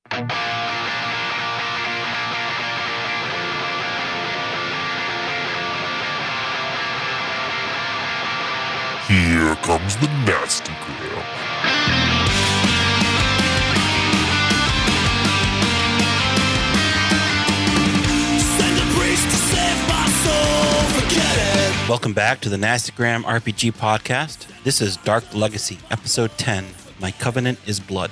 Here comes the nasty gram. Send a priest to save my soul, forget it. Welcome back to the Nastygram RPG podcast. This is Dark Legacy, episode 10, My Covenant is Blood.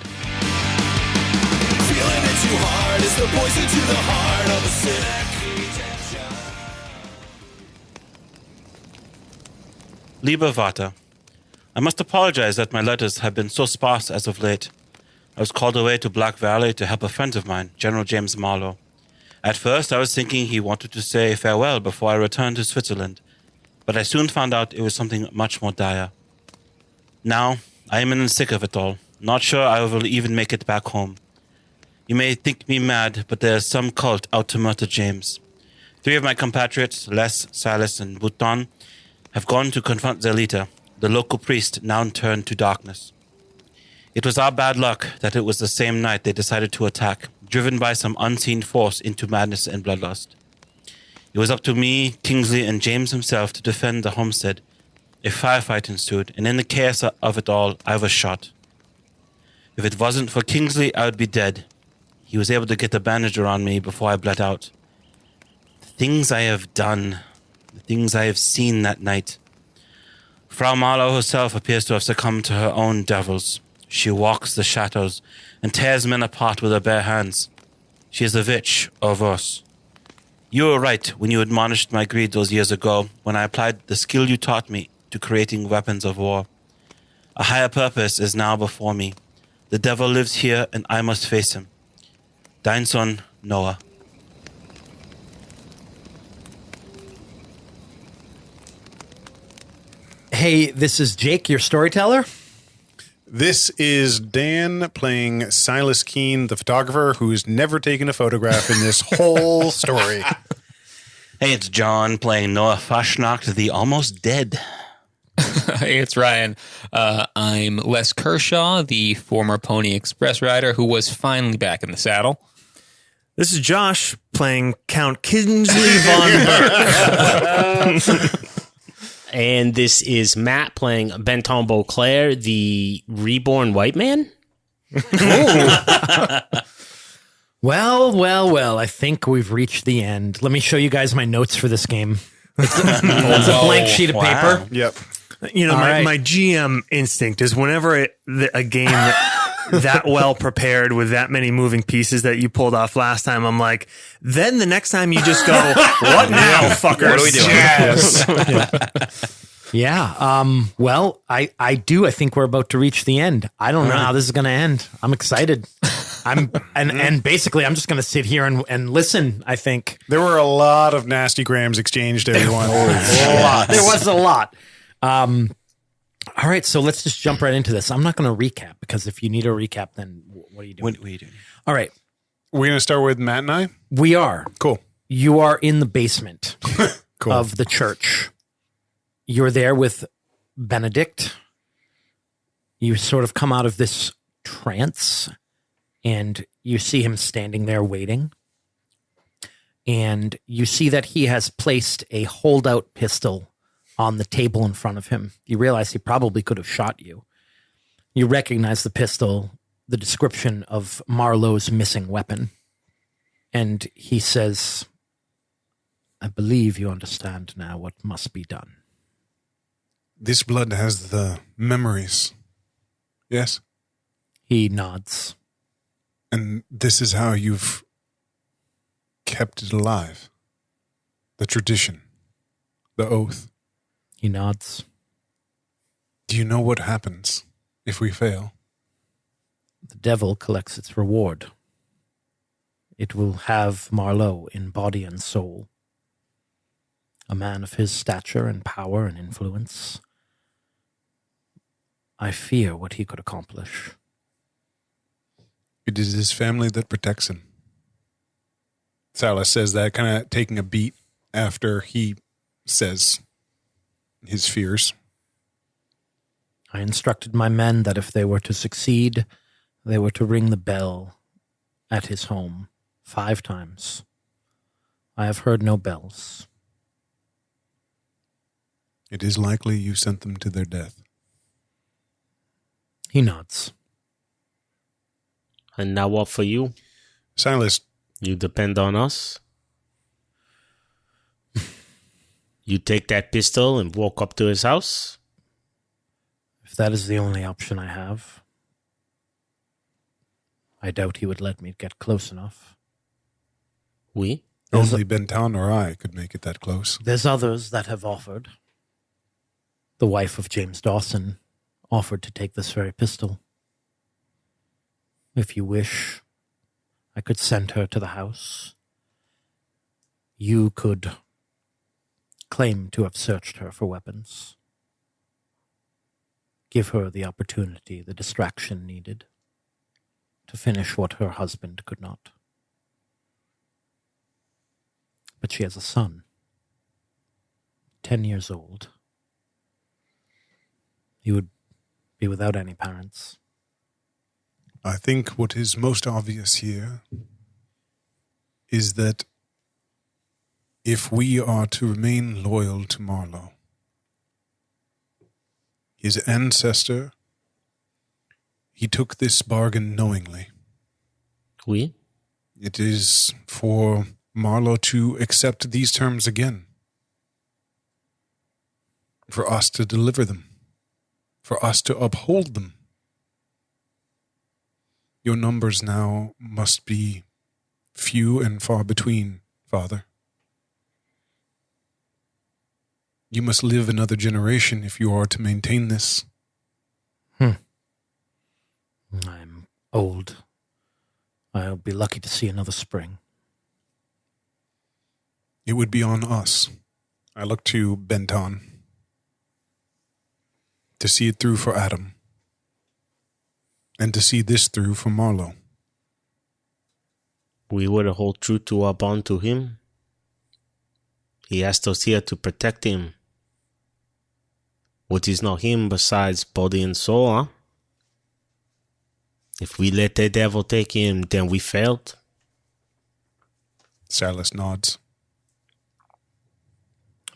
Feeling it too hard is the poison to the heart of a cynic. Liebe Vata, I must apologize that my letters have been so sparse as of late. I was called away to Black Valley to help a friend of mine, General James Marlowe. At first, I was thinking he wanted to say farewell before I returned to Switzerland, but I soon found out it was something much more dire. Now, I am in the thick of it all, not sure I will even make it back home. You may think me mad, but there is some cult out to murder James. 3 of my compatriots, Les, Silas, and Bouton, have gone to confront their leader, the local priest now turned to darkness. It was our bad luck that it was the same night they decided to attack, driven by some unseen force into madness and bloodlust. It was up to me, Kingsley, and James himself to defend the homestead. A firefight ensued, and in the chaos of it all, I was shot. If it wasn't for Kingsley, I would be dead. He was able to get a bandage around me before I bled out. The things I have done, the things I have seen that night. Frau Marlowe herself appears to have succumbed to her own devils. She walks the shadows and tears men apart with her bare hands. She is a witch, or worse. You were right when you admonished my greed those years ago, when I applied the skill you taught me to creating weapons of war. A higher purpose is now before me. The devil lives here, and I must face him. Dein son, Noah. Hey, this is Jake, your storyteller. This is Dan playing Silas Keene, the photographer, who's never taken a photograph in this whole story. Hey, it's John playing Noah Fashnacht, the almost dead. Hey, it's Ryan. I'm Les Kershaw, the former Pony Express rider who was finally back in the saddle. This is Josh playing Count Kingsley von Burke. And this is Matt playing Benton Beauclair, the reborn white man. Well, I think we've reached the end. Let me show you guys my notes for this game. It's a blank sheet of paper. Yep. You know, All right. my GM instinct is whenever a game that well prepared with that many moving pieces that you pulled off last time, I'm like, then the next time you just go, what now, fuckers? What are we doing? Yes. Yeah. Well, I think we're about to reach the end. I don't know how this is going to end. I'm excited. And basically I'm just going to sit here and listen, I think. There were a lot of nasty grams exchanged, everyone. There was a lot. All right, so let's just jump right into this. I'm not going to recap because if you need a recap, then what are you doing? What are you doing? All right, We're going to start with Matt and I? we are. Cool. You are in the basement Cool. of the church. You're there with Benedict. You sort of come out of this trance and you see him standing there waiting. And you see that he has placed a holdout pistol on the table in front of him. You realize he probably could have shot you. You recognize the pistol, the description of Marlowe's missing weapon. And he says, I believe you understand now what must be done. This blood has the memories. Yes? He nods. And this is how you've kept it alive. The tradition. The oath. He nods. Do you know what happens if we fail? The devil collects its reward. It will have Marlowe in body and soul. A man of his stature and power and influence. I fear what he could accomplish. It is his family that protects him. Silas says that, kind of taking a beat after he says his fears. I instructed my men that if they were to succeed, they were to ring the bell at his home 5 times. I have heard no bells. It is likely you sent them to their death. He nods. And now what for you? Silas, You depend on us? You take that pistol and walk up to his house? If that is the only option I have, I doubt he would let me get close enough. Oui? only Benton or I could make it that close. There's others that have offered. The wife of James Dawson offered to take this very pistol. If you wish, I could send her to the house. You could claim to have searched her for weapons. Give her the opportunity, the distraction needed to finish what her husband could not. But she has a son, 10 years old. He would be without any parents. I think what is most obvious here is that if we are to remain loyal to Marlowe, his ancestor, he took this bargain knowingly. Oui? It is for Marlowe to accept these terms again, for us to deliver them, for us to uphold them. Your numbers now must be few and far between, Father. You must live another generation if you are to maintain this. I'm old. I'll be lucky to see another spring. It would be on us. I look to Benton to see it through for Adam and to see this through for Marlowe. We would hold true to our bond to him. He asked us here to protect him. What is not him besides body and soul, huh? If we let the devil take him, then we failed. Silas nods.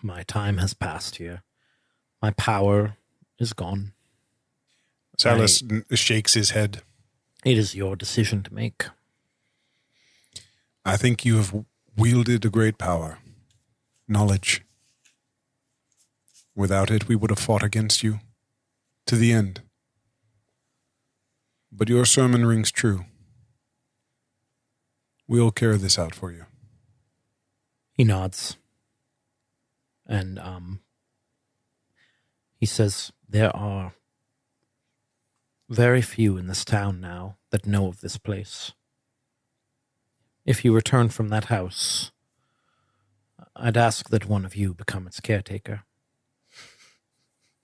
My time has passed here. My power is gone. Silas shakes his head. It is your decision to make. I think you have wielded a great power. Knowledge. Without it, we would have fought against you. To the end. But your sermon rings true. We'll carry this out for you. He nods. And he says, there are very few in this town now that know of this place. If you return from that house, I'd ask that one of you become its caretaker.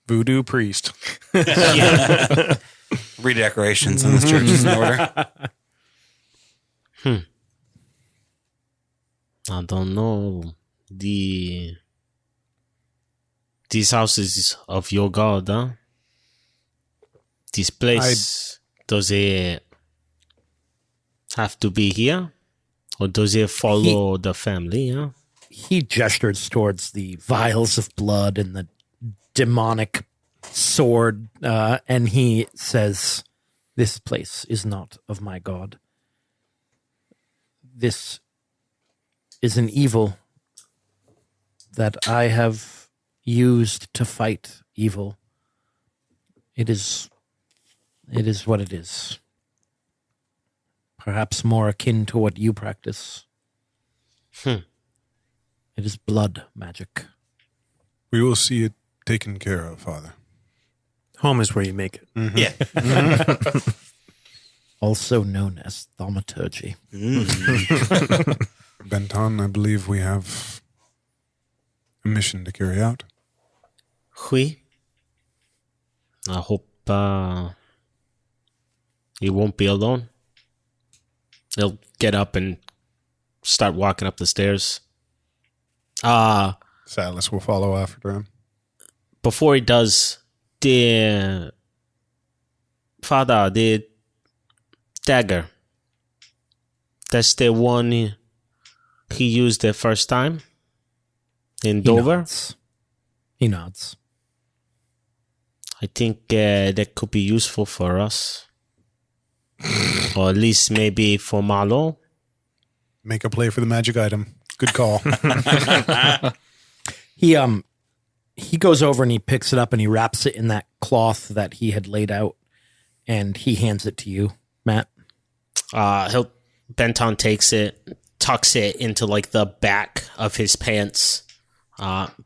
Voodoo priest. Redecorations in this church is in order. I don't know. These houses of your God, huh? This place, does it have to be here? Or does it follow the family, huh? He gestures towards the vials of blood and the demonic sword, and he says, this place is not of my God. This is an evil that I have used to fight evil. It is what it is. Perhaps more akin to what you practice. It is blood magic. We will see it taken care of, Father. Home is where you make it. Yeah. Also known as thaumaturgy. Benton, I believe we have a mission to carry out. Oui. I hope he won't be alone. He'll get up and start walking up the stairs. Silas will follow after him. Before he does, the dagger. That's the one he used the first time in He Dover. nods. He nods. I think that could be useful for us. Or at least maybe for Marlowe. Make a play for the magic item. Good call. He goes over and he picks it up and he wraps it in that cloth that he had laid out, and he hands it to you, Matt. Benton takes it, tucks it into like the back of his pants,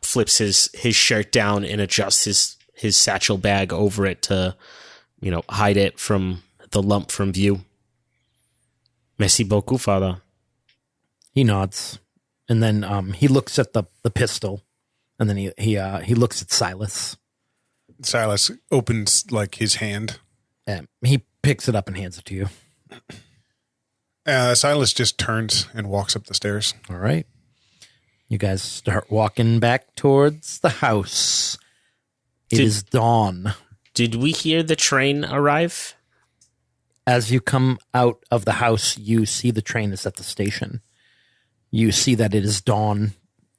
flips his shirt down and adjusts his satchel bag over it to, hide it from the lump from view. Merci beaucoup, Father. He nods, and then he looks at the pistol, and then he looks at Silas. Silas opens like his hand. He picks it up and hands it to you. Silas just turns and walks up the stairs. All right. You guys start walking back towards the house. It is dawn. Did we hear the train arrive? As you come out of the house, you see the train is at the station. You see that it is dawn.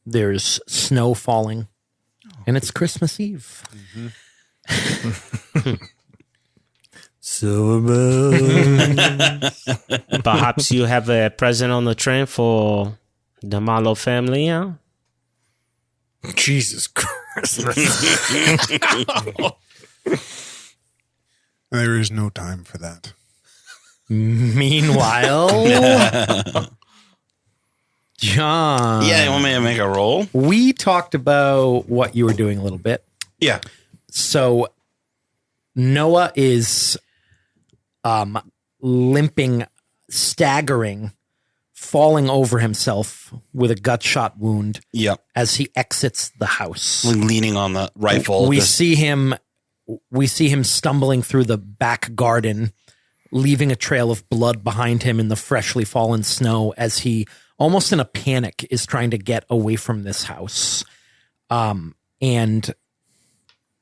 There's snow falling, and it's Christmas Eve. Mm-hmm. Perhaps you have a present on the train for the Marlowe family, huh? Jesus Christmas. There is no time for that. Meanwhile, John. Yeah, you want me to make a roll? We talked about what you were doing a little bit. Yeah. So Noah is limping, staggering, falling over himself with a gut shot wound Yep. as he exits the house. Leaning on the rifle. We see him stumbling through the back garden, leaving a trail of blood behind him in the freshly fallen snow as he, almost in a panic, is trying to get away from this house, and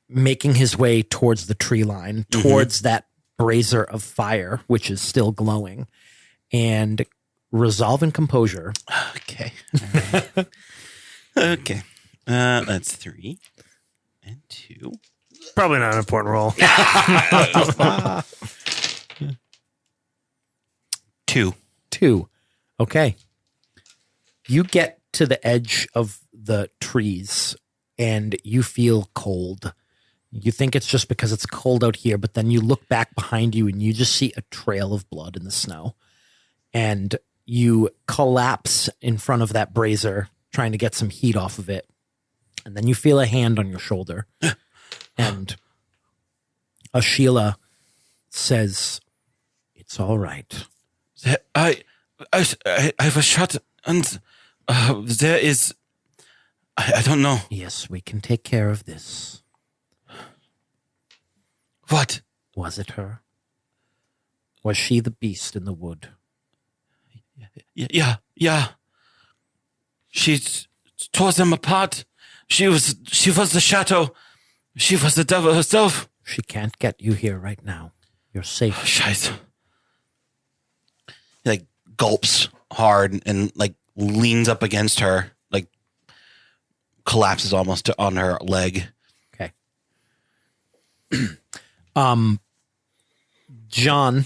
making his way towards the tree line, towards that brazier of fire, which is still glowing, and resolve and composure. Okay. Okay. That's 3 and 2. Probably not an important role. 2. Okay. You get to the edge of the trees and you feel cold. You think it's just because it's cold out here, but then you look back behind you and you just see a trail of blood in the snow. And you collapse in front of that brazier, trying to get some heat off of it. And then you feel a hand on your shoulder. And Sheila says, "It's all right." I was shot and there is, I don't know. "Yes, we can take care of this." What? Was it her? Was she the beast in the wood? Yeah. She tore them apart. She was the shadow. She was the devil herself. She can't get you here right now. You're safe. Scheiße. He like gulps hard and like leans up against her, like collapses almost on her leg. Okay. John,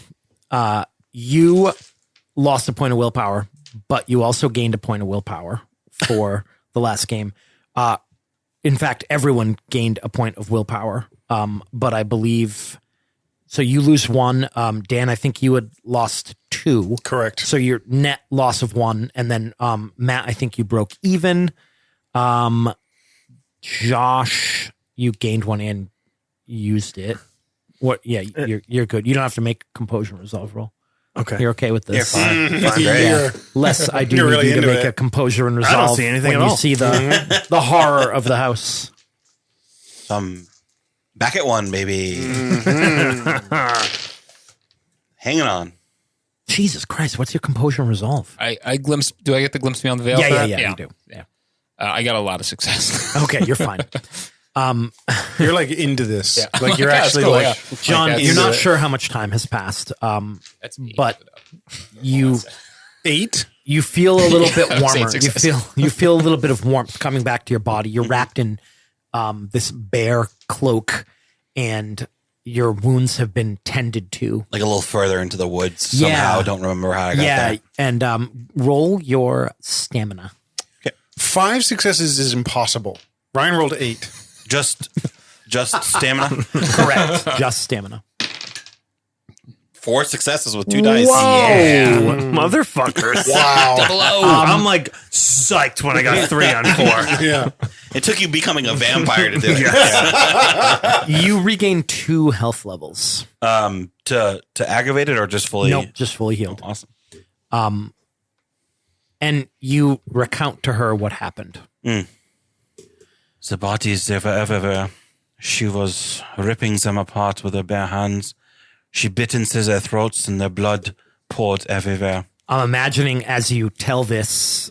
you lost a point of willpower, but you also gained a point of willpower for the last game. In fact, everyone gained a point of willpower. But I believe, so you lose 1. Dan, I think you had lost 2. Correct. So your net loss of 1. And then, Matt, I think you broke even. Josh, you gained 1 and used it. What? Yeah, you're good. You don't have to make composure resolve roll. Okay. You're okay with this? You're fine. Yeah. Less I do You're need really you to into make it. a composure and resolve. I don't see anything when at you all. see the horror of the house. Back at 1, baby. Hanging on. Jesus Christ, what's your composure and resolve? I glimpse. Do I get the glimpse beyond the veil? for that? You do. Yeah. I got a lot of success. Okay, you're fine. You're like into this. Yeah. Like you're That's actually cool, like, yeah. John, Like, you're that's- not sure how much time has passed. That's me. But you 8. You feel a little bit I'm saying warmer. success. You feel a little bit of warmth coming back to your body. You're wrapped in this bear cloak, and your wounds have been tended to. Like a little further into the woods somehow. I don't remember how I got there. And roll your stamina. 5 successes is impossible. Ryan rolled 8. Just stamina. Correct. Just stamina. 4 successes with 2 dice. Yeah, motherfuckers! Wow. Double O. I'm like psyched when I got 3 on 4. Yeah. It took you becoming a vampire to do it. You regain 2 health levels. To aggravate it or just fully? Nope, just fully healed. Awesome. And you recount to her what happened. The bodies, they were everywhere. She was ripping them apart with her bare hands. She bit into their throats and their blood poured everywhere. I'm imagining as you tell this,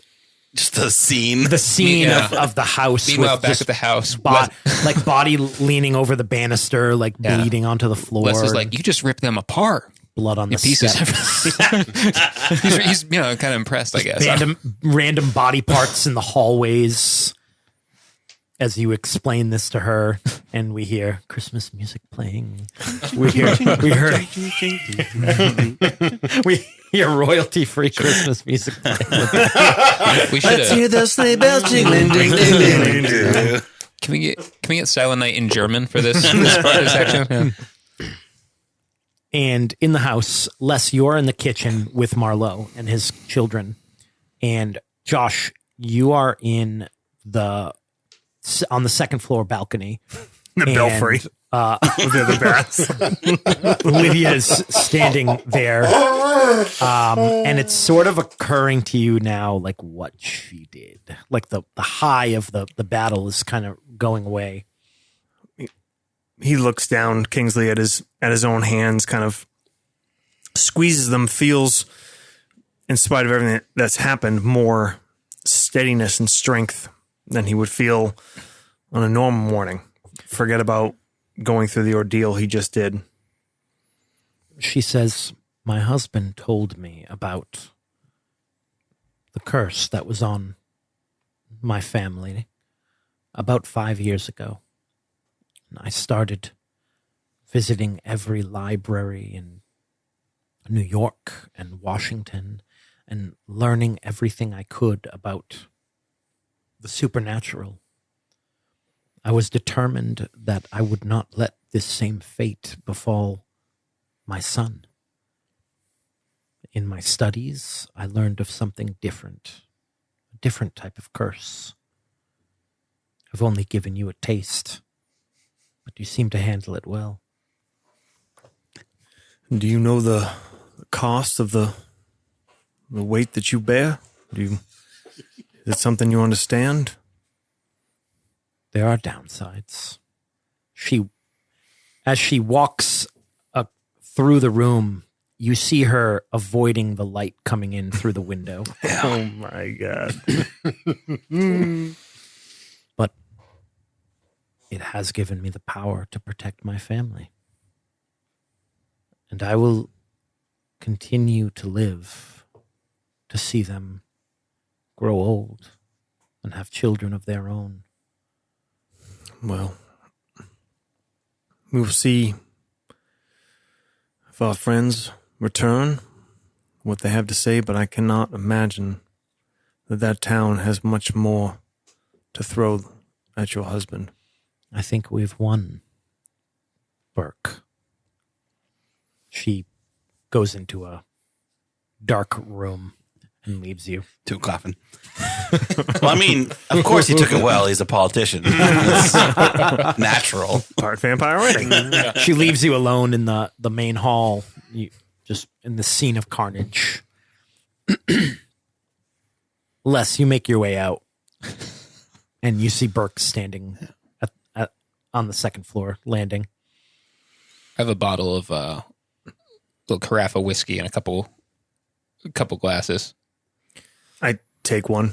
Just a scene. the scene Yeah. of the house. Meanwhile, with back just at the house, like body leaning over the banister, like Yeah. bleeding onto the floor. Wes is like, you just ripped them apart. blood on the Pieces. steps. he's kind of impressed, I guess. Random body parts in the hallways. As you explain this to her, and we hear Christmas music playing. We hear royalty-free Christmas music playing. We should have. the sleigh bells jingling, ding, ding, ding, ding. Can we get Silent Night in German for this part of the section? Yeah. And in the house, Les, you're in the kitchen with Marlowe and his children. And Josh, you are on the second floor balcony. The belfry with the other bats. Lydia's standing there. And it's sort of occurring to you now, like what she did. Like the high of the battle is kind of going away. He looks down, Kingsley, at his own hands, kind of squeezes them, feels, in spite of everything that's happened, more steadiness and strength than he would feel on a normal morning. Forget about going through the ordeal he just did. She says, my husband told me about the curse that was on my family about 5 years ago. And I started visiting every library in New York and Washington and learning everything I could about the supernatural. I was determined that I would not let this same fate befall my son. In my studies, I learned of something different, a different type of curse. I've only given you a taste, but you seem to handle it well. Do you know the cost of the weight that you bear? Is it something you understand? There are downsides. As she walks through the room, you see her avoiding the light coming in through the window. Oh my God. But it has given me the power to protect my family. And I will continue to live to see them grow old and have children of their own. Well, we will see if our friends return, what they have to say, but I cannot imagine that town has much more to throw at your husband. I think we've won, Burke. She goes into a dark room and leaves you. To coffin. Well, I mean, of course he took it well. He's a politician. It's natural. Part vampire writing. She leaves you alone in the main hall, just in the scene of carnage. Les, you make your way out, and you see Burke standing on the second floor landing. I have a bottle of little carafe of whiskey and a couple glasses. I take one.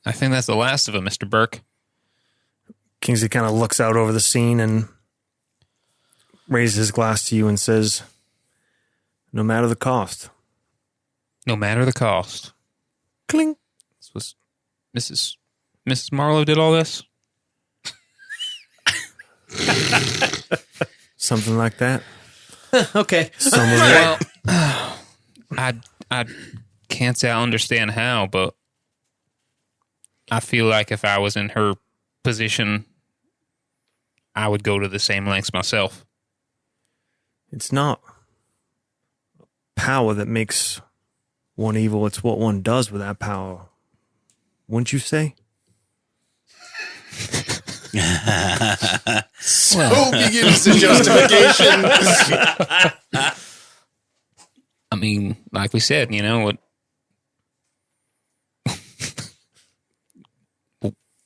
I think that's the last of them, Mr. Burke. Kingsley kind of looks out over the scene and raises his glass to you and says, no matter the cost, no matter the cost. Clink. This was Mrs. Marlowe did all this? Something like that. Okay. Some of it. Well, I can't say I understand how, but I feel like if I was in her position, I would go to the same lengths myself. It's not power that makes one evil. It's what one does with that power. Wouldn't you say? So begins the justification. I mean, like we said,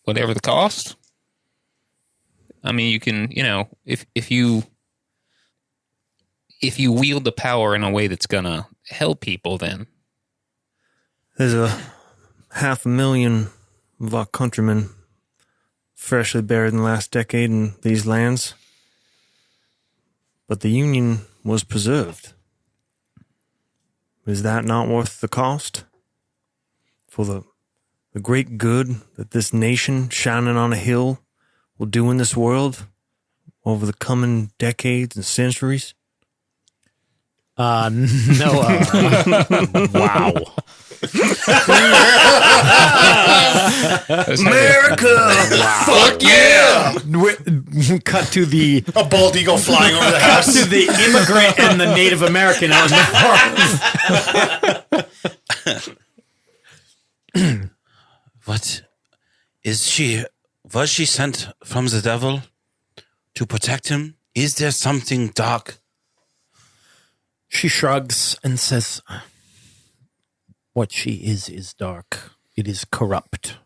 whatever the cost. I mean, you can, if you wield the power in a way that's gonna help people, then There's a 500,000 of our countrymen freshly buried in the last decade in these lands. But the Union was preserved. Is that not worth the cost? For the great good that this nation shining on a hill will do in this world over the coming decades and centuries? No. Wow. America! Fuck yeah! Cut to the A bald eagle flying over the house. to the immigrant and the Native American out in the forest. What is she? Was she sent from the devil to protect him? Is there something dark? She shrugs and says, "What she is dark. It is corrupt.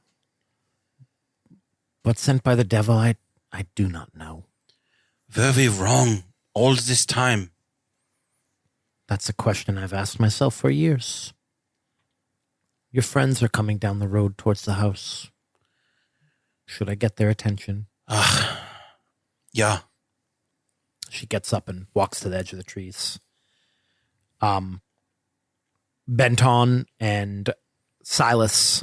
But sent by the devil, I do not know. Very wrong all this time. That's a question I've asked myself for years. Your friends are coming down the road towards the house. Should I get their attention?" Yeah. She gets up and walks to the edge of the trees. Benton and Silas,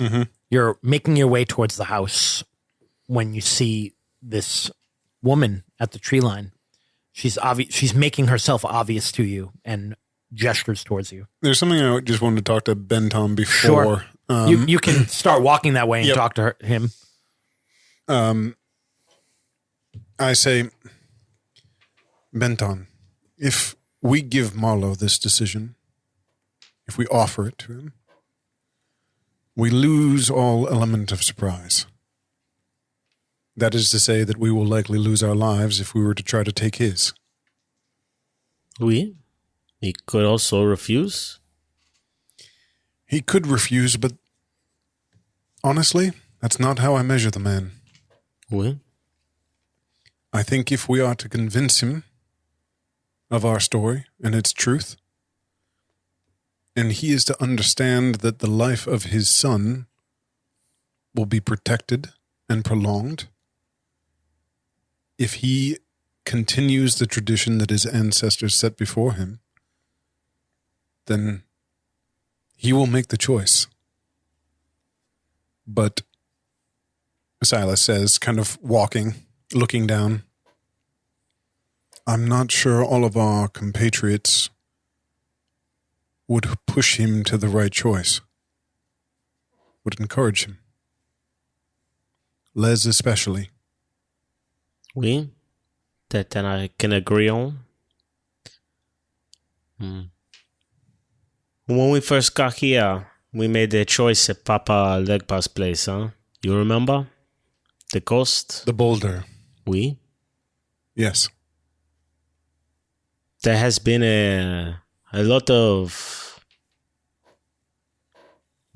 you're making your way towards the house when you see this woman at the tree line. She's making herself obvious to you and gestures towards you. There's something I just wanted to talk to Ben Tom before. Sure. You can start walking that way and Yep. talk to him. I say, Benton, if we give Marlowe this decision, if we offer it to him, we lose all element of surprise. That is to say that we will likely lose our lives if we were to try to take his. Oui. He could also refuse. He could refuse, but honestly, that's not how I measure the man. Oui. I think if we are to convince him of our story and its truth, and he is to understand that the life of his son will be protected and prolonged, if he continues the tradition that his ancestors set before him, then he will make the choice. But Silas says, kind of walking, looking down, I'm not sure all of our compatriots would push him to the right choice, would encourage him. Les especially. Oui. That I can agree on. When we first got here, we made the choice at Papa Legba's place, huh? You remember? The coast? The boulder. Oui. Yes. There has been a lot of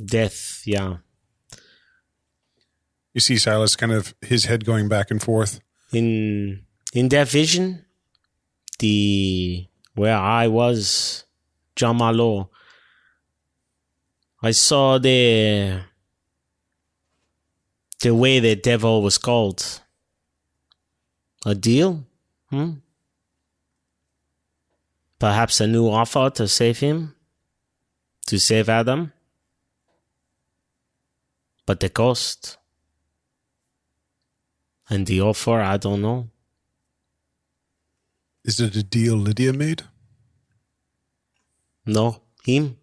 death, yeah. You see Silas kind of his head going back and forth. In that vision, where I was, John Marlowe, I saw the way the devil was called. A deal? Perhaps a new offer to save him? to save Adam. But the cost and the offer, I don't know. Is it a deal Lydia made? No, him.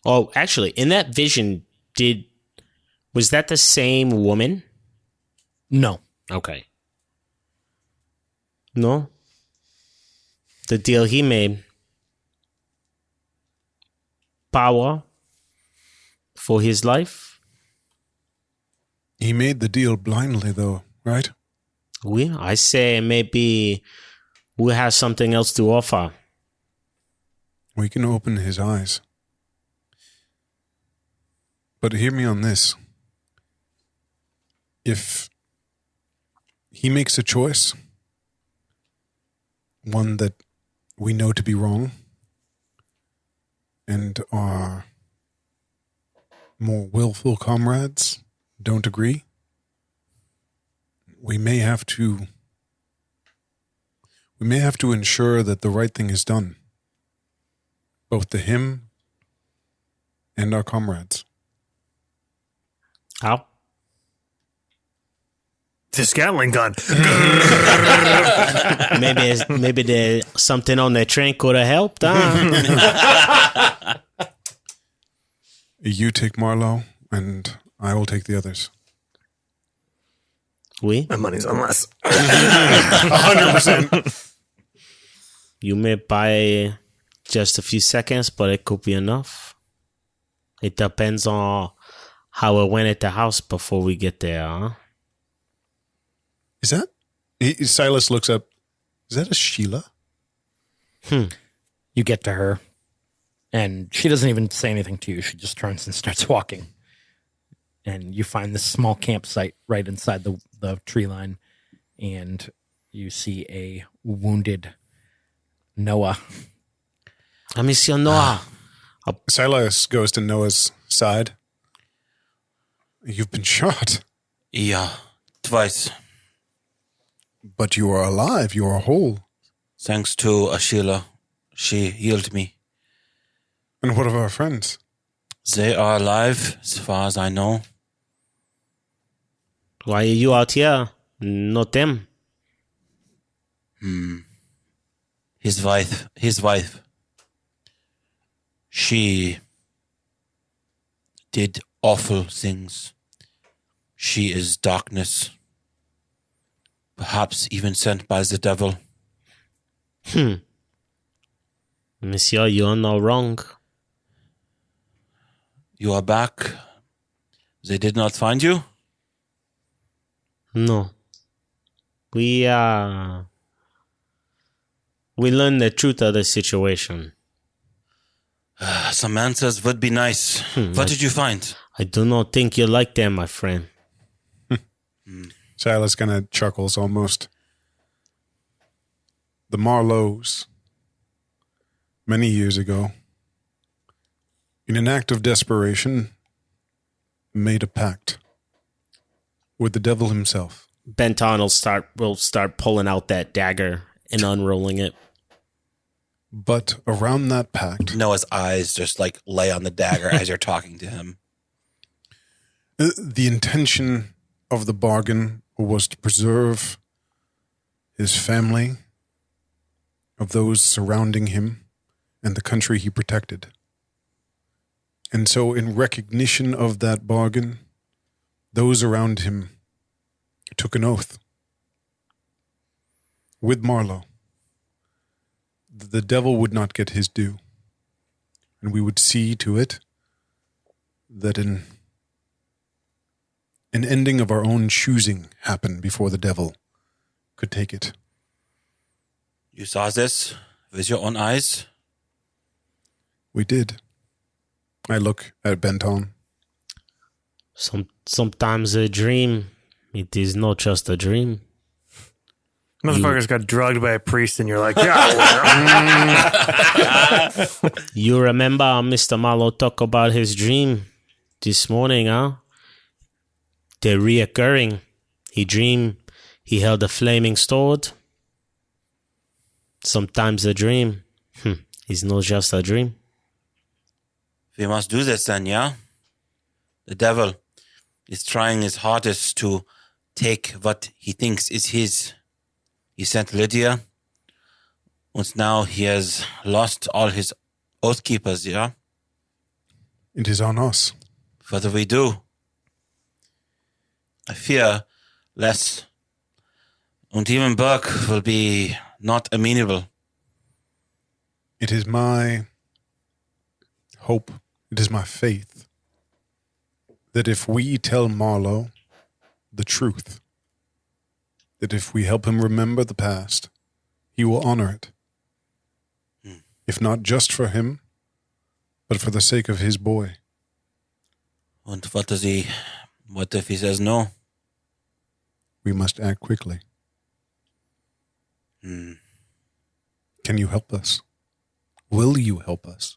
Oh, actually, in that vision, was that the same woman? No. Okay. No? The deal he made. Power for his life. He made the deal blindly, though, right? I say maybe we have something else to offer. We can open his eyes. But hear me on this. If he makes a choice, one that we know to be wrong, and our more willful comrades don't agree, we may have to ensure that the right thing is done, both to him and our comrades. How? This Gatling gun. Maybe there's something on the train could have helped, huh? You take Marlowe, and I will take the others. We? My money's on less. 100%. You may buy just a few seconds, but it could be enough. It depends on how it went at the house before we get there, huh? Is that? Silas looks up. Is that a Sheila? You get to her, and she doesn't even say anything to you. She just turns and starts walking. And you find this small campsite right inside the tree line, and you see a wounded Noah. Monsieur Noah. Silas goes to Noah's side. You've been shot, Yeah, twice. but you are alive. You are whole. Thanks to Ashila. She healed me. And what of our friends? They are alive, as far as I know. Why are you out here? Not them. His wife. She did awful things. She is darkness. Perhaps even sent by the devil. Monsieur, you are not wrong. You are back. They did not find you? No. We learned the truth of the situation. Some answers would be nice. What did you find? I do not think you like them, my friend. Silas kind of chuckles almost. The Marlowes, many years ago, in an act of desperation, made a pact with the devil himself. Benton will start pulling out that dagger and unrolling it. But around that pact, Noah's eyes just like lay on the dagger as you're talking to him. the intention of the bargain was to preserve his family, of those surrounding him, and the country he protected. And so in recognition of that bargain, those around him took an oath with Marlowe. The devil would not get his due. And we would see to it that an ending of our own choosing happened before the devil could take it. You saw this with your own eyes? We did. I look at Benton. Sometimes a dream, it is not just a dream. Motherfuckers got drugged by a priest, and you're like, yeah. You remember Mr. Marlowe talk about his dream this morning, huh? They're reoccurring. He dreamed he held a flaming sword. Sometimes a dream is not just a dream. We must do this then, yeah? The devil is trying his hardest to take what he thinks is his. He sent Lydia, and now he has lost all his oath keepers, yeah? It is on us. What do we do? I fear less. And even Burke will be not amenable. It is my hope, it is my faith, that if we tell Marlowe the truth, that if we help him remember the past, he will honor it. If not just for him, but for the sake of his boy. And what if he says no? We must act quickly. Can you help us? Will you help us?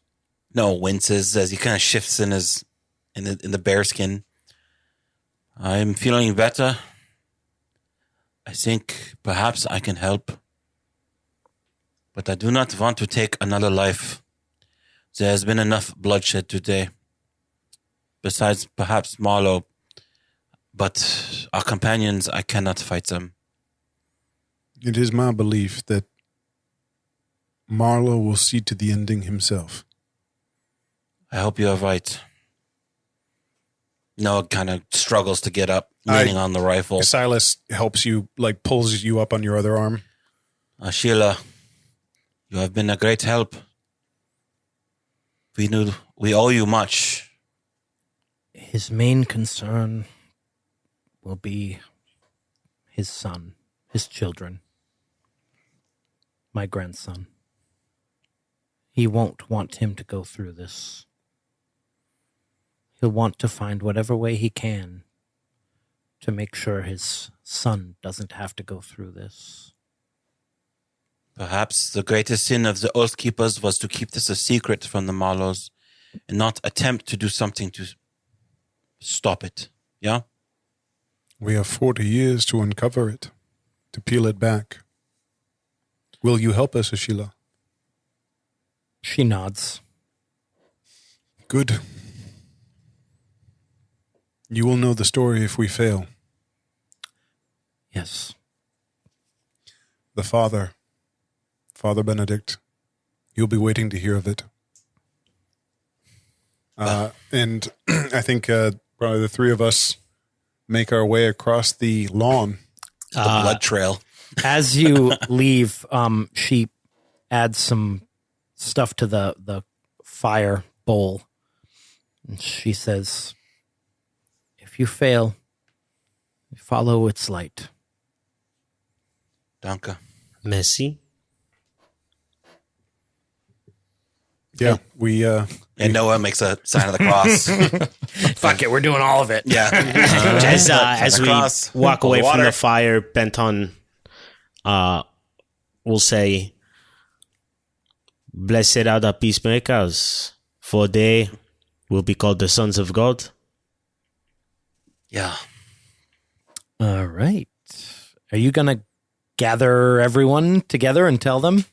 No, winces as he kind of shifts in the bear skin. I'm feeling better. I think perhaps I can help. But I do not want to take another life. There has been enough bloodshed today. Besides perhaps Marlowe. But our companions, I cannot fight them. It is my belief that Marlowe will see to the ending himself. I hope you are right. Noah kind of struggles to get up, leaning on the rifle. Silas helps you, like pulls you up on your other arm. Sheila, you have been a great help. We owe you much. His main concern will be his son, his children, my grandson. He won't want him to go through this. He'll want to find whatever way he can to make sure his son doesn't have to go through this. Perhaps the greatest sin of the Oath Keepers was to keep this a secret from the Marlowes and not attempt to do something to stop it. Yeah? We have 40 years to uncover it, to peel it back. Will you help us, Sheila? She nods. Good. You will know the story if we fail. Yes. The Father Benedict, you'll be waiting to hear of it. And I think probably the three of us make our way across the lawn. The blood trail. As you leave, she adds some stuff to the fire bowl. And she says, if you fail, follow its light. Danke. Messi. Yeah, we... And Noah makes a sign of the cross. Fuck it, we're doing all of it. Yeah. As we Across. walk Pull away the from water. the fire, Benton will say, "Blessed are the peacemakers, for they will be called the sons of God." Yeah. All right. Are you going to gather everyone together and tell them?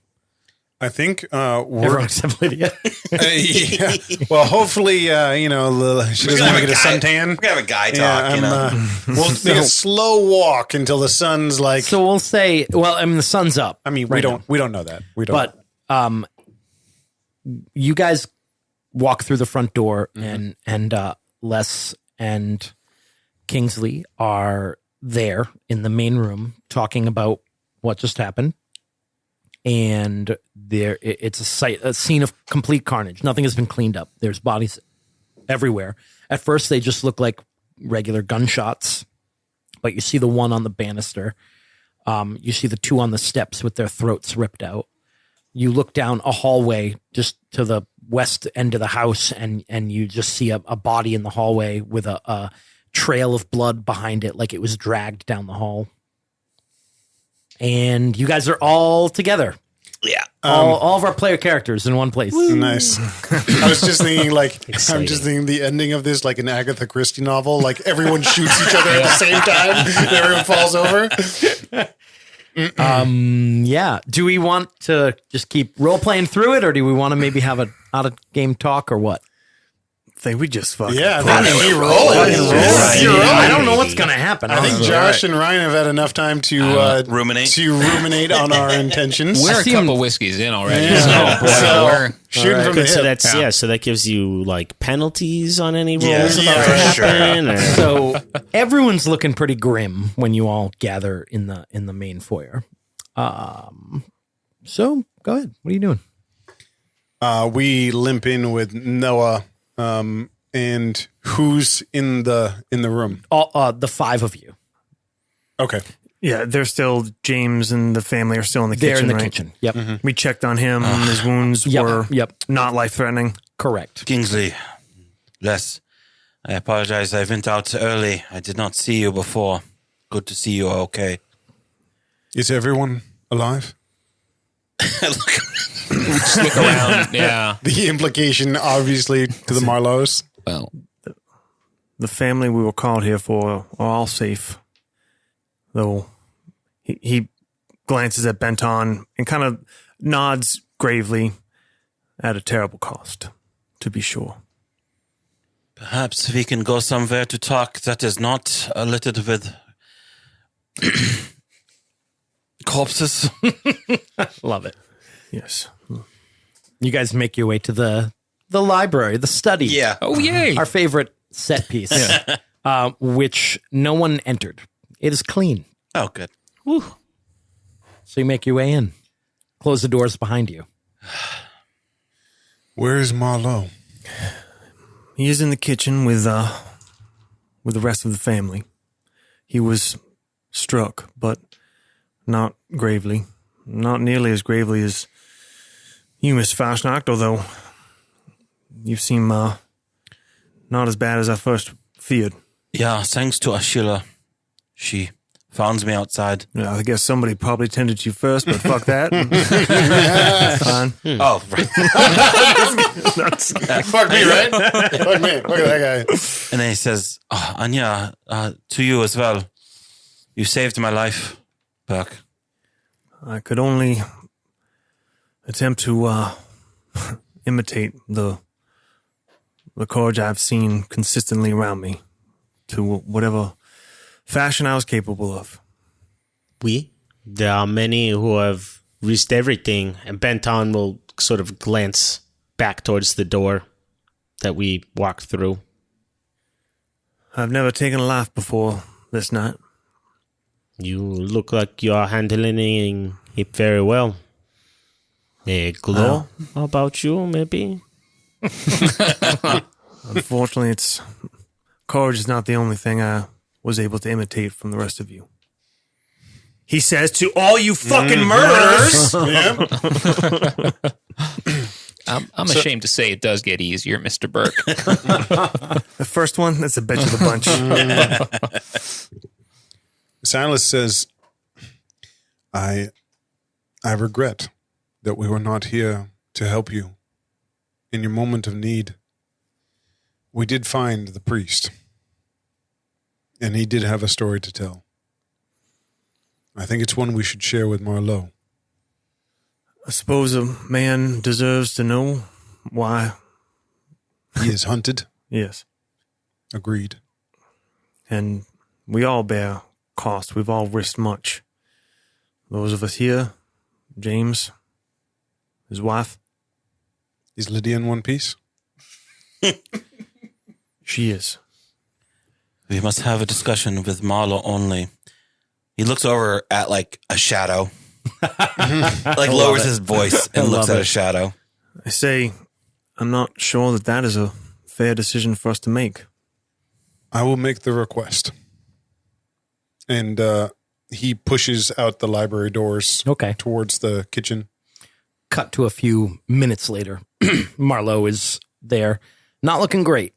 I think Everyone we're... except Lydia. yeah. Well, hopefully, she doesn't want to get a suntan. We're going to have a guy talk, We'll make a slow walk until the sun's like... So we'll say, well, I mean, the sun's up. I mean, right we don't know that. We don't. But you guys walk through the front door, and Les and Kingsley are there in the main room talking about what just happened. And it's a scene of complete carnage. Nothing has been cleaned up. There's bodies everywhere. At first, they just look like regular gunshots, but you see the one on the banister. You see the two on the steps with their throats ripped out. You look down a hallway just to the west end of the house, and you just see a body in the hallway with a trail of blood behind it, like it was dragged down the hall. And you guys are all together. Yeah. All of our player characters in one place. Nice. I was just thinking, like, Exciting. I'm just thinking the ending of this, like an Agatha Christie novel, like everyone shoots each other at the same time, and everyone falls over. Yeah. Do we want to just keep role playing through it, or do we want to maybe have a out of game talk, or what? think we just fucking I don't know what's gonna happen. I think Josh and Ryan have had enough time to ruminate on our intentions. We're a see couple whiskeys in already. Yeah. So we're Shooting from the Good, so hip. that's so that gives you like penalties on any rolls Yeah, about for to sure. happen. Or, So everyone's looking pretty grim when you all gather in the main foyer. So go ahead. What are you doing? We limp in with Noah, and who's in the room? All the five of you. Okay. Yeah, they're still James and the family are still in the They're kitchen. in the right? kitchen. Yep. We checked on him. His wounds were not life threatening. Correct. Kingsley, Les, I apologize. I went out early. I did not see you before. Good to see you are okay. Is everyone alive? look around. Yeah. The implication, obviously, to the Marlows. Well, The family we were called here for are all safe. Though he glances at Benton and kind of nods gravely at a terrible cost, to be sure. Perhaps we can go somewhere to talk that is not littered with corpses. Love it. Yes. You guys make your way to the library, the study. Yeah. oh yay! Our favorite set piece, which no one entered. It is clean. Oh, good. So you make your way in. Close the doors behind you. Where is Marlowe? He is in the kitchen with the rest of the family. He was struck, but not gravely. Not nearly as gravely as you, Miss Fashnacht, although you seem not as bad as I first feared. Yeah, thanks to Ashila. She found me outside. Yeah, I guess somebody probably tended to you first, but fuck that. It's fine. Oh, right. Fuck me, right? Fuck me. Look at that guy. And then he says, oh, Anya, to you as well. You saved my life, Burke. I could only attempt to imitate the courage I've seen consistently around me to whatever fashion I was capable of. there are many who have risked everything, and Benton will sort of glance back towards the door that we walked through. I've never taken a life before this night. You look like you are handling it very well. A glow about you, maybe? Unfortunately, courage is not the only thing I was able to imitate from the rest of you. He says to all you fucking murderers. I'm ashamed to say it does get easier, Mr. Burke. The first one, that's a bitch of the bunch. Silas says, I regret that we were not here to help you in your moment of need. We did find the priest, and he did have a story to tell. I think it's one we should share with Marlowe. I suppose a man deserves to know why. He is hunted. Yes. Agreed. And we all bear cost. We've all risked much. Those of us here, James, his wife. Is Lydia in one piece? She is. We must have a discussion with Marlowe only. He looks over at like a shadow. Like lowers his voice and looks at a shadow. I say, I'm not sure that is a fair decision for us to make. I will make the request. And he pushes out the library doors towards the kitchen. Cut to a few minutes later. Marlowe is there. Not looking great.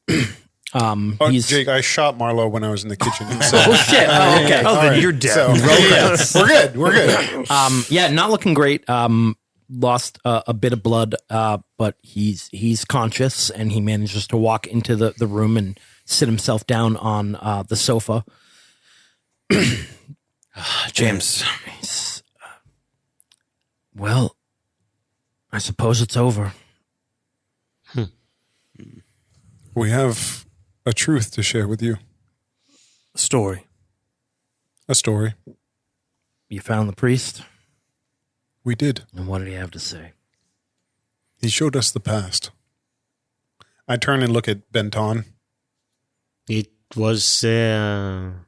Jake, I shot Marlowe when I was in the kitchen. So. Oh, shit. Oh, okay. Oh, then you're dead. So, we're good. Yeah, not looking great. Lost a bit of blood, but he's conscious, and he manages to walk into the room and sit himself down on the sofa. James. Well, I suppose it's over. We have a truth to share with you. Story. A story. You found the priest? We did. And what did he have to say? He showed us the past. I turn and look at Benton. It was John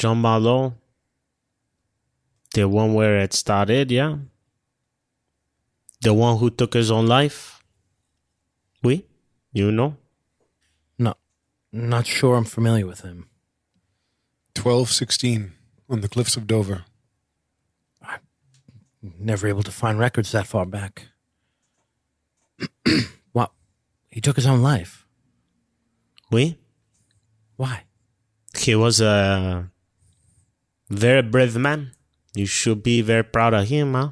Marlowe. The one where it started, yeah? The one who took his own life? Oui? You know? No, not sure I'm familiar with him. 1216 on the cliffs of Dover. Never able to find records that far back. What? He took his own life? Oui? Why? He was a very brave man. You should be very proud of him, huh?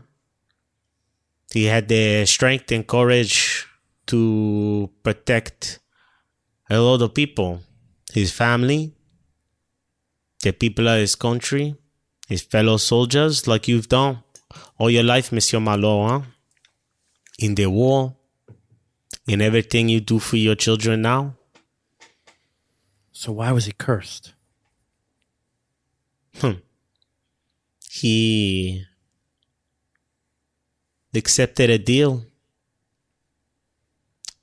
He had the strength and courage to protect a lot of people. His family, the people of his country, his fellow soldiers, like you've done all your life, Monsieur Marlowe, huh? In the war, in everything you do for your children now. So why was he cursed? He accepted a deal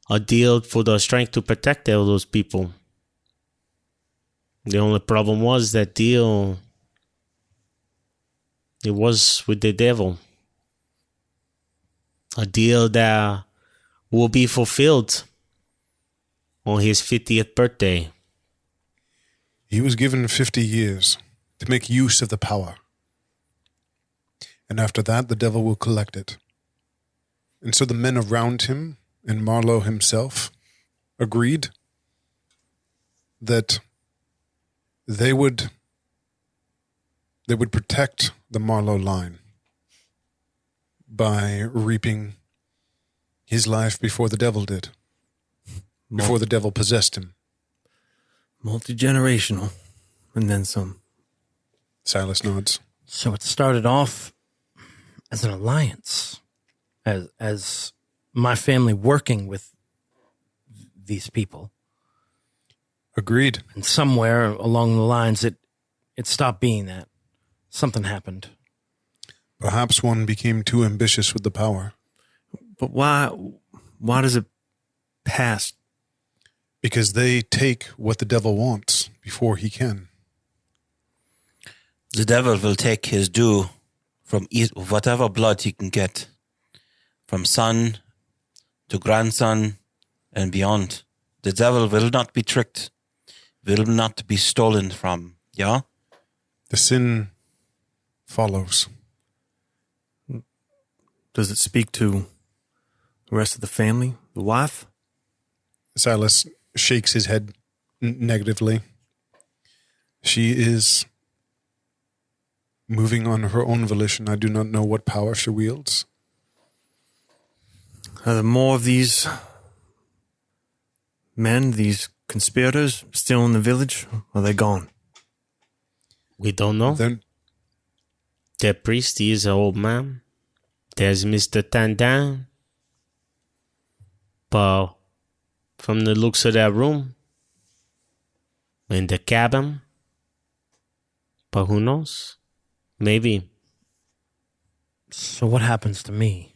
for the strength to protect all those people. The only problem was that deal, it was with the devil. A deal that will be fulfilled on his 50th birthday. He was given 50 years to make use of the power. And after that, the devil will collect it. And so the men around him and Marlowe himself agreed that they would protect the Marlowe line by reaping his life before the devil did, before the devil possessed him. Multi-generational. And then some. Silas nods. So it started off as an alliance, as my family working with these people. Agreed. And somewhere along the lines, it stopped being that. Something happened. Perhaps one became too ambitious with the power. But why does it pass? Because they take what the devil wants before he can. The devil will take his due from whatever blood he can get, from son to grandson and beyond. The devil will not be tricked, will not be stolen from, yeah? The sin follows. Does it speak to the rest of the family? The wife? Silas shakes his head negatively. She is moving on her own volition. I do not know what power she wields. Are there more of these men, these conspirators, still in the village? Or are they gone? We don't know. Then The priest is an old man. There's Mr. Tandin. But from the looks of that room, in the cabin, but who knows? Maybe. So what happens to me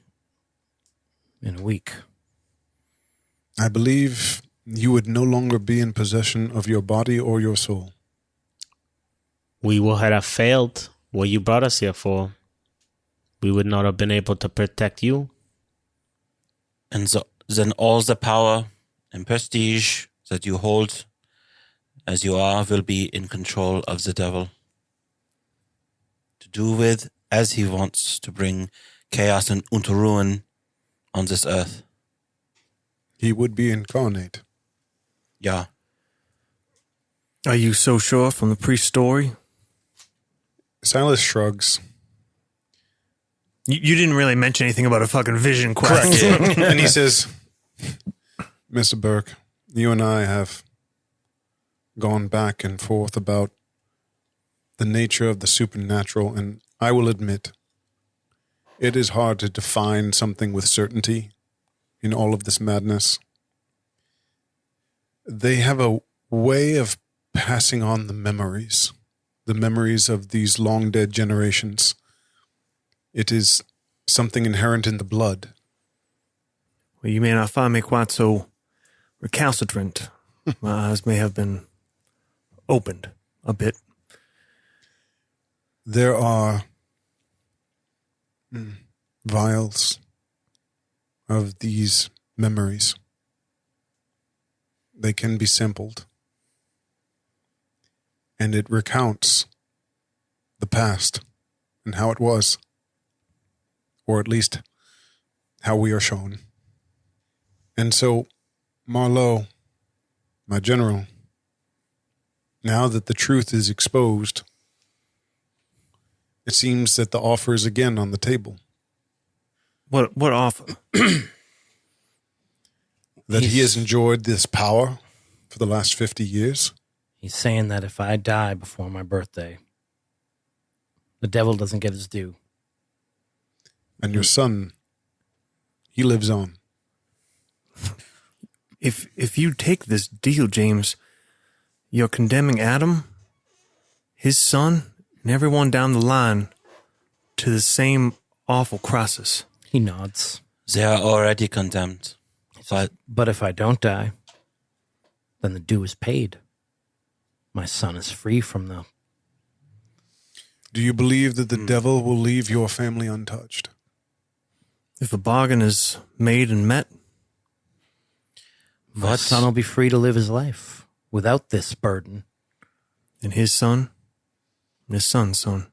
in a week? I believe you would no longer be in possession of your body or your soul. We would have failed what you brought us here for. We would not have been able to protect you. And so, then all the power and prestige that you hold as you are will be in control of the devil. To do with as he wants, to bring chaos and ruin on this earth. He would be incarnate. Yeah. Are you so sure from the priest's story? Silas shrugs. You didn't really mention anything about a fucking vision quest. And he says, Mr. Burke, you and I have gone back and forth about the nature of the supernatural, and I will admit, it is hard to define something with certainty in all of this madness. They have a way of passing on the memories of these long dead generations. It is something inherent in the blood. Well, you may not find me quite so recalcitrant. My eyes may have been opened a bit. There are vials of these memories. They can be sampled. And it recounts the past and how it was. Or at least how we are shown. And so, Marlowe, my general, now that the truth is exposed, it seems that the offer is again on the table. What offer? That he has enjoyed this power for the last 50 years. He's saying that if I die before my birthday, the devil doesn't get his due. And your son, he lives on. If you take this deal, James, you're condemning Adam, his son, and everyone down the line to the same awful crisis. He nods. They are already condemned. But if I don't die, then the due is paid. My son is free from the... Do you believe that the devil will leave your family untouched? If a bargain is made and met, My son will be free to live his life without this burden. and his son, and his son's son.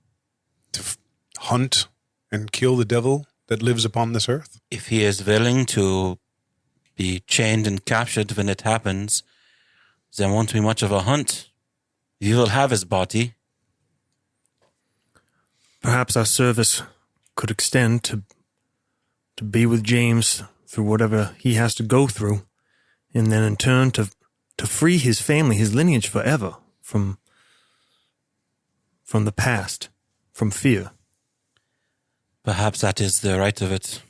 To hunt and kill the devil that lives upon this earth? If he is willing to be chained and captured when it happens, there won't be much of a hunt. You will have his body. Perhaps our service could extend to be with James through whatever he has to go through, and then in turn to free his family, his lineage forever from the past, from fear. Perhaps that is the right of it.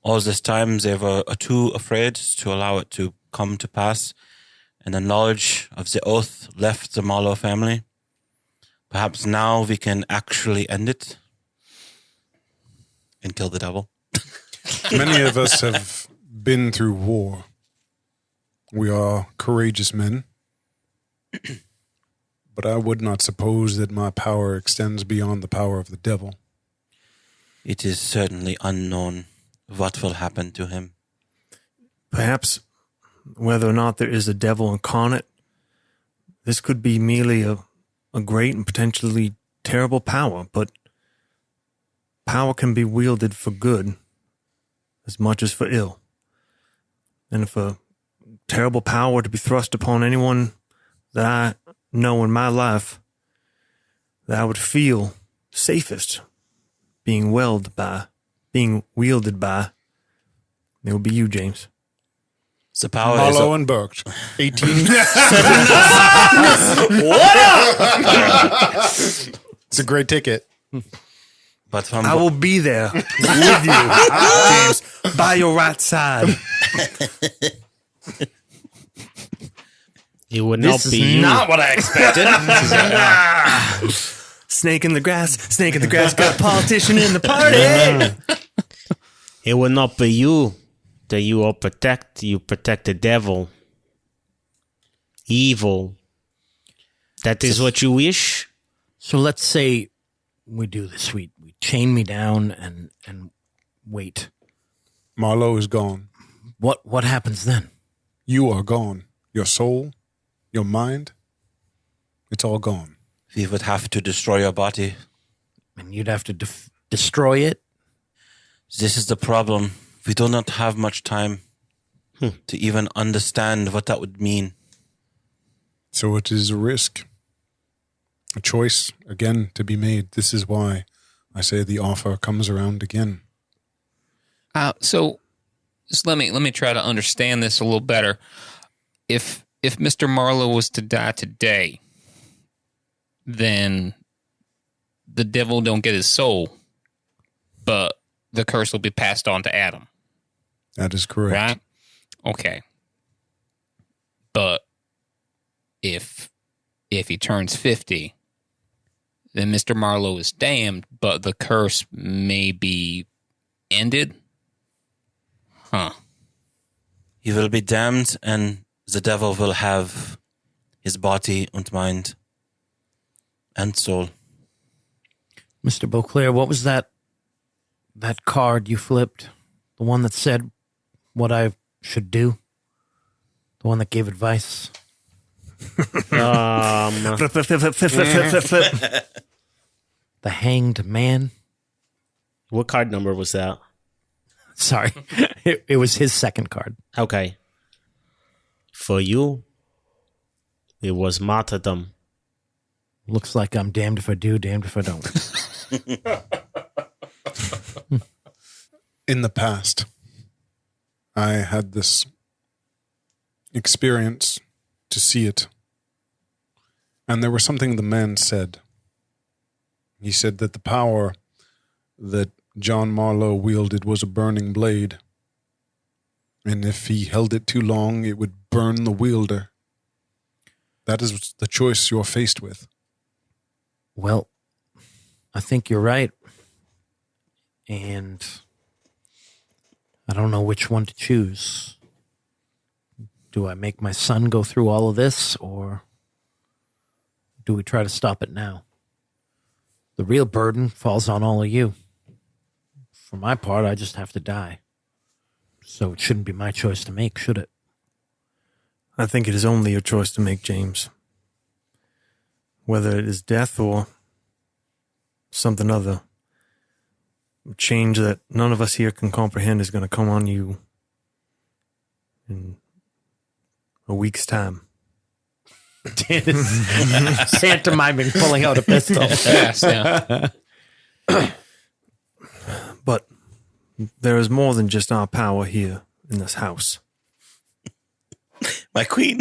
All this time they were too afraid to allow it to come to pass, and the knowledge of the oath left the Marlowe family. Perhaps now we can actually end it and kill the devil. Many of us have been through war. We are courageous men. But I would not suppose that my power extends beyond the power of the devil. It is certainly unknown what will happen to him. Perhaps whether or not there is a devil incarnate, this could be merely a great and potentially terrible power, but power can be wielded for good as much as for ill. And if a terrible power were to be thrust upon anyone that I know in my life, that I would feel safest being wielded by, it would be you, James. The power Marlowe and Burke. 18. What up? It's a great ticket. But from I will be there with you, James, by your right side. It would not This be is you. not what I expected. Snake in the grass, got a politician in the party. It will not be you that you will protect. You protect the devil. Evil. That is what you wish? So let's say we do this. We chain me down and wait. Marlowe is gone. What happens then? You are gone. Your soul, your mind, it's all gone. we would have to destroy your body. And you'd have to destroy it? This is the problem. We do not have much time to even understand what that would mean. So it is a risk. A choice, again, to be made. This is why I say the offer comes around again. So just let me try to understand this a little better. If Mr. Marlowe was to die today, then the devil don't get his soul, but the curse will be passed on to Adam. That is correct. Right? Okay. But if he turns 50, then Mr. Marlowe is damned, but the curse may be ended? Huh. He will be damned, and the devil will have his body and mind and soul. Mr. Beauclair, what was that card you flipped? The one that said what I should do? The one that gave advice? Flip, flip, flip, flip, flip, flip, flip, flip. The Hanged Man? What card number was that? Sorry. It was his second card. Okay. For you, it was martyrdom. Looks like I'm damned if I do, damned if I don't. In the past, I had this experience to see it. And there was something the man said. He said that the power that John Marlowe wielded was a burning blade. And if he held it too long, it would burn the wielder. That is the choice you're faced with. Well, I think you're right. And I don't know which one to choose. Do I make my son go through all of this, or do we try to stop it now? The real burden falls on all of you. For my part, I just have to die. So it shouldn't be my choice to make, should it? I think it is only your choice to make, James. Whether it is death or something other, a change that none of us here can comprehend is going to come on you in a week's time. Dan is pantomiming pulling out a pistol. Fast, yeah. But there is more than just our power here in this house. My queen.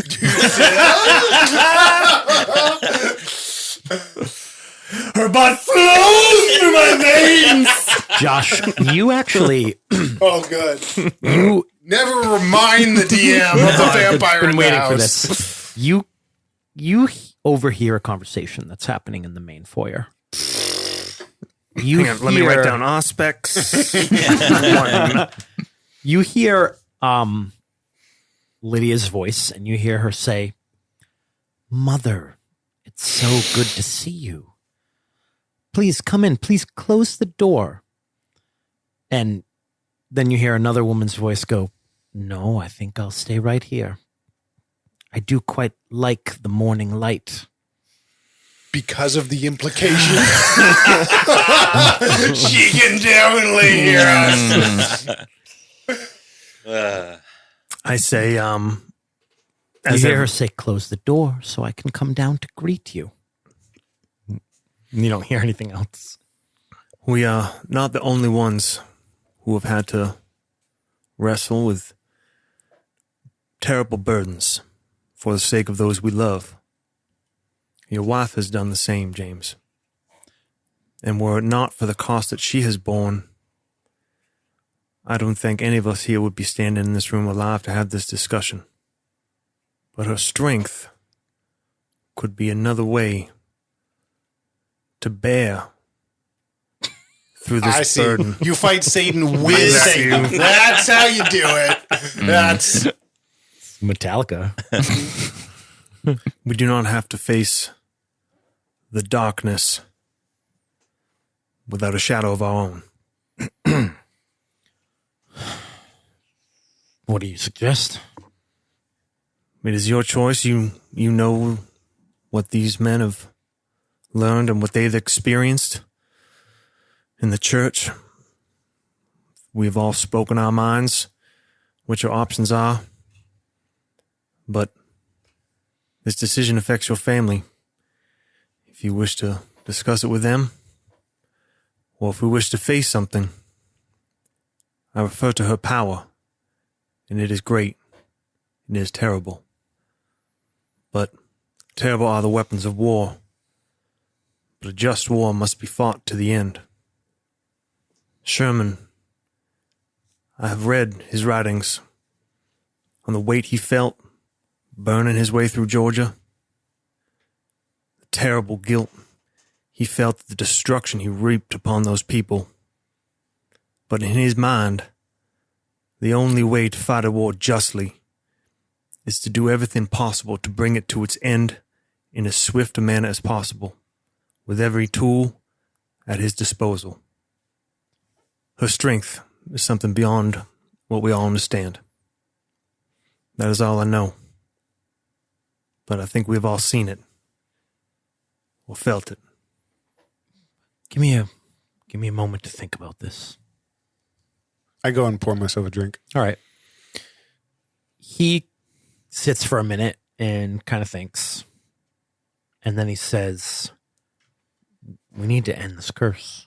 Her blood flows through my veins. Josh, you actually Oh, good. you Never remind the DM of the vampire been in the waiting for house. this. You overhear a conversation that's happening in the main foyer. Hang on, let me write down aspects. You hear Lydia's voice, and you hear her say, "Mother, it's so good to see you. Please come in. Please close the door." And then you hear another woman's voice go, "No, I think I'll stay right here. I do quite like the morning light." Because of the implication. She can definitely hear us. I say, You as hear ev- her say, "Close the door so I can come down to greet you." You don't hear anything else. we are not the only ones who have had to wrestle with terrible burdens for the sake of those we love. Your wife has done the same, James. And were it not for the cost that she has borne, I don't think any of us here would be standing in this room alive to have this discussion. But her strength could be another way to bear through this burden. You fight Satan with Satan. That's how you do it. That's Metallica. We do not have to face the darkness without a shadow of our own. What do you suggest? It is your choice. You know what these men have learned and what they've experienced in the church. We've all spoken our minds, what your options are. But this decision affects your family. If you wish to discuss it with them, or if we wish to face something, I refer to her power, and it is great. It is terrible. But terrible are the weapons of war. But a just war must be fought to the end. Sherman, I have read his writings on the weight he felt burning his way through Georgia. terrible guilt. He felt the destruction he reaped upon those people. But in his mind, the only way to fight a war justly is to do everything possible to bring it to its end in as swift a manner as possible, with every tool at his disposal. Her strength is something beyond what we all understand. That is all I know. But I think we've all seen it or felt it. Give me a moment to think about this. I go and pour myself a drink. All right. He sits for a minute and kind of thinks. And then he says, we need to end this curse.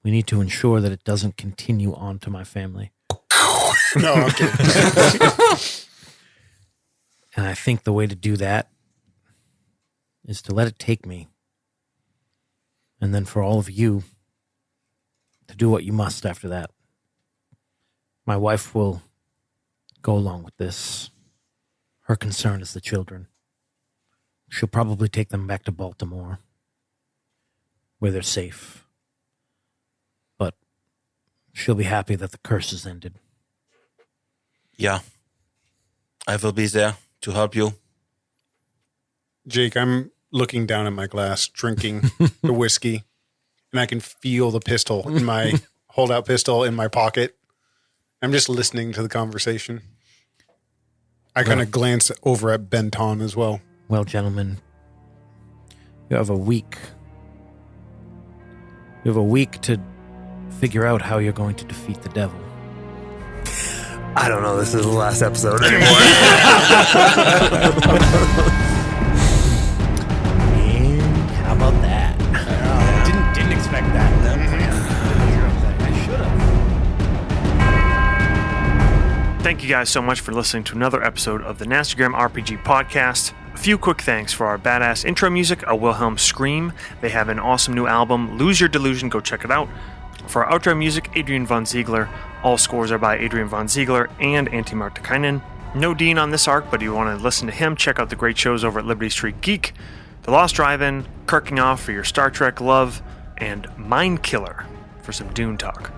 We need to ensure that it doesn't continue on to my family. No, okay. And I think the way to do that is to let it take me. And then for all of you to do what you must after that. My wife will go along with this. Her concern is the children. She'll probably take them back to Baltimore, where they're safe. But she'll be happy that the curse is ended. Yeah. I will be there to help you. Jake, I'm looking down at my glass, drinking the whiskey, and I can feel the pistol in my holdout pistol in my pocket. I'm just listening to the conversation. I kind of glance over at Benton as well. Well, gentlemen, you have a week. You have a week to figure out how you're going to defeat the devil. I don't know. This is the last episode anymore. And how about that? Didn't expect that. I should have. Thank you guys so much for listening to another episode of the Nastygram RPG podcast. A few quick thanks for our badass intro music, A Wilhelm Scream. They have an awesome new album, Lose Your Delusion. Go check it out. For our outro music, Adrian Von Ziegler. All scores are by Adrian Von Ziegler and Antti Martikainen. No Dean on this arc, but if you want to listen to him, check out the great shows over at Liberty Street Geek, The Lost Drive-In, Kirking Off for your Star Trek love, and Mind Killer for some Dune talk.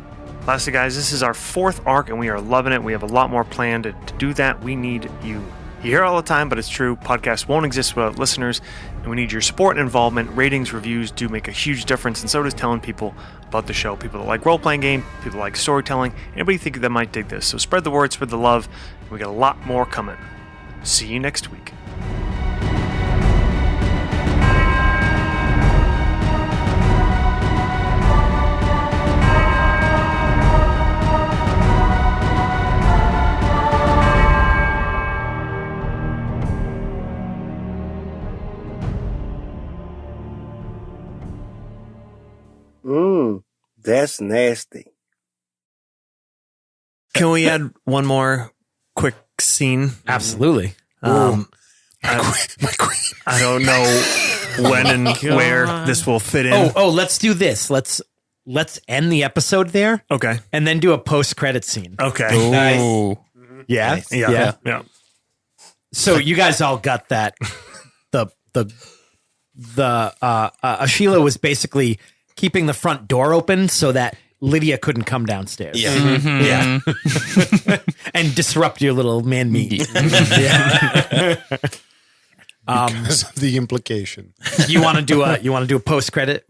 Lastly, guys, this is our 4th arc, and we are loving it. We have a lot more planned. To do that, we need you. You hear it all the time, but it's true. Podcasts won't exist without listeners, and we need your support and involvement. Ratings, reviews do make a huge difference, and so does telling people about the show. People that like role-playing game, people that like storytelling, anybody think that might dig this. So spread the word, spread the love. We got a lot more coming. See you next week. That's nasty. Can we add one more quick scene? Absolutely. My queen. I don't know when and where this will fit in. Oh, let's do this. Let's end the episode there. Okay. And then do a post-credit scene. Okay. Ooh. Yeah? Nice. Yeah. So you guys all got that. Sheila was basically keeping the front door open so that Lydia couldn't come downstairs. Yeah. Mm-hmm. Yeah. And disrupt your little man meet. Because of the implication. You want to do a post credit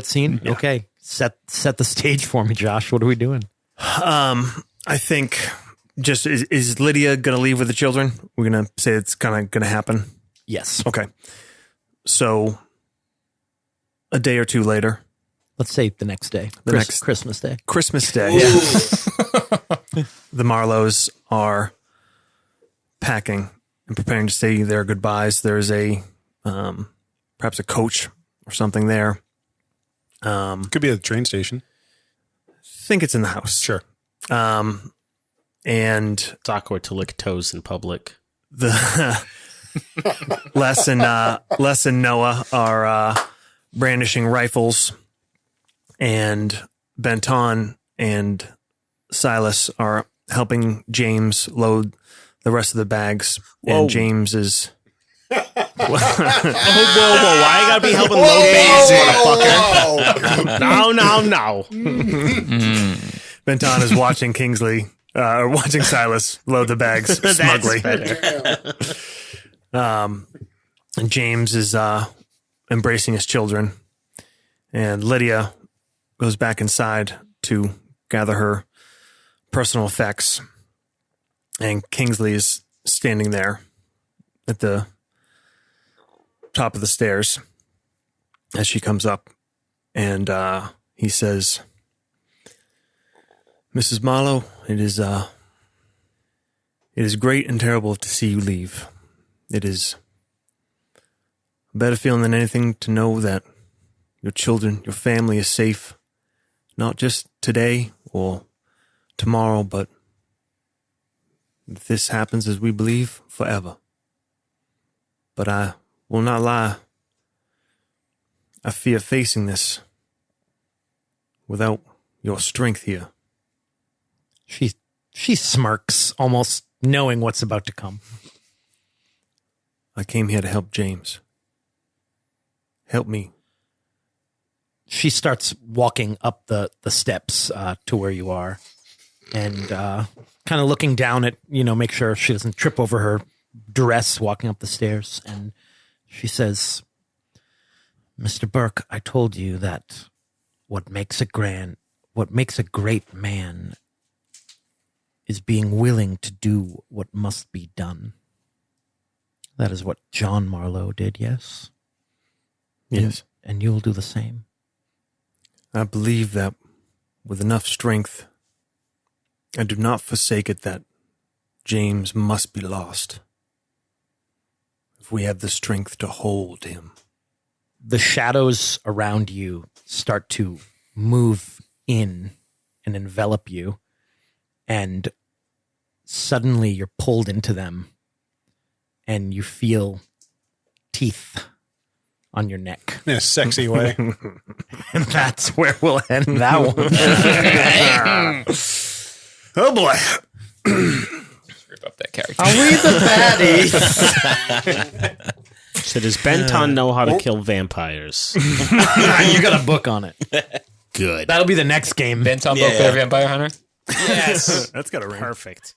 scene? Yeah. Okay. Set the stage for me, Josh. What are we doing? I think just is Lydia going to leave with the children? We're going to say it's kind of going to happen. Yes. Okay. So a day or two later. Let's say the next day. Christmas Day. Christmas Day. Yeah. The Marlowes are packing and preparing to say their goodbyes. There's a perhaps a coach or something there. Could be at the train station. I think it's in the house. Sure. And It's awkward to lick toes in public. the Les and Noah are brandishing rifles, and Benton and Silas are helping James load the rest of the bags. Whoa. And James is Whoa! Why you gotta be helping load bags, motherfucker? No. Benton is watching Kingsley, or watching Silas load the bags smugly. And James is embracing his children, and Lydia goes back inside to gather her personal effects, and Kingsley is standing there at the top of the stairs as she comes up, and he says, Mrs. Marlowe, it is great and terrible to see you leave. It is a better feeling than anything to know that your children, your family is safe, not just today or tomorrow, but if this happens as we believe, forever. But I will not lie. I fear facing this without your strength here. She smirks, almost knowing what's about to come. I came here to help James. Help me. She starts walking up the steps to where you are, and kind of looking down at, make sure she doesn't trip over her dress walking up the stairs. And she says, Mr. Burke, I told you that what makes a great man is being willing to do what must be done. That is what John Marlowe did, yes? Yes. And you'll do the same. I believe that with enough strength, I do not forsake it that James must be lost. If we have the strength to hold him. The shadows around you start to move in and envelop you, and suddenly you're pulled into them, and you feel teeth on your neck. In a sexy way. And that's where we'll end that one. Oh boy. Rip up that character. Are we the baddies? So does Benton know how to kill vampires? You got a book on it. Good. That'll be the next game. Benton Book, Vampire Hunter? Yes. That's got a ring. Perfect.